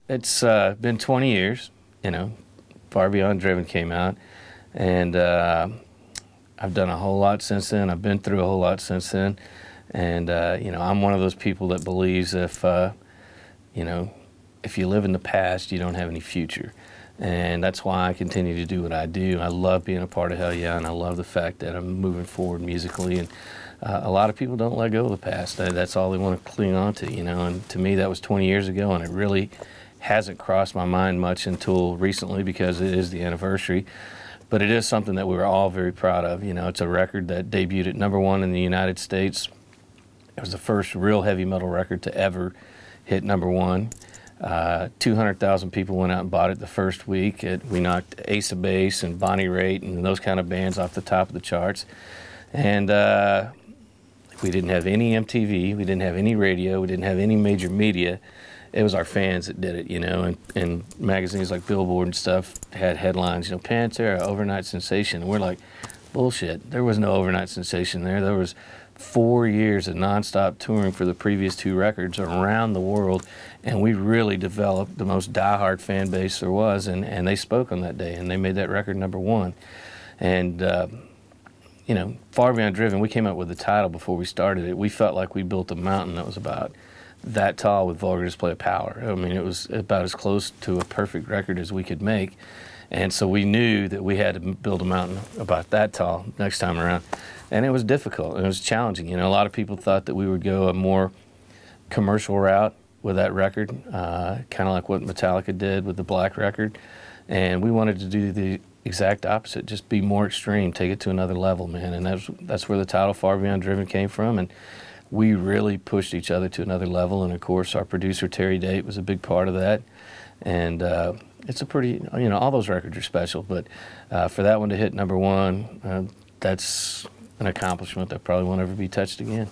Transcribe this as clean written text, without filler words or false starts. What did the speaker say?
it's been 20 years, you know, Far Beyond Driven came out, and I've done a whole lot since then. I've been through a whole lot since then, and you know, I'm one of those people that believes you know, if you live in the past, you don't have any future. And that's why I continue to do what I do. I love being a part of Hellyeah, and I love the fact that I'm moving forward musically. And a lot of people don't let go of the past. That's all they want to cling on to, you know. And to me, that was 20 years ago, and it really hasn't crossed my mind much until recently because it is the anniversary. But it is something that we were all very proud of. You know, it's a record that debuted at #1 in the United States. It was the first real heavy metal record to ever hit #1. 200,000 people went out and bought it the first week. We knocked Ace of Base and Bonnie Raitt and those kind of bands off the top of the charts. And we didn't have any MTV, we didn't have any radio, we didn't have any major media. It was our fans that did it, you know, and magazines like Billboard and stuff had headlines, you know, Pantera, overnight sensation. And we're like, bullshit, there was no overnight sensation there. There was 4 years of nonstop touring for the previous 2 records around the world, and we really developed the most diehard fan base there was, and they spoke on that day, and they made that record #1. And you know, Far Beyond Driven, we came up with the title before we started it. We felt like we built a mountain that was about that tall with Vulgar Display of Power. I mean, it was about as close to a perfect record as we could make. And so we knew that we had to build a mountain about that tall next time around. And it was difficult, and it was challenging. You know, a lot of people thought that we would go a more commercial route with that record, kind of like what Metallica did with the Black record. And we wanted to do the exact opposite, just be more extreme, take it to another level, man. And that's where the title Far Beyond Driven came from. And we really pushed each other to another level. And of course, our producer, Terry Date, was a big part of that. And it's a pretty, you know, all those records are special, but for that one to hit #1, that's an accomplishment that probably won't ever be touched again.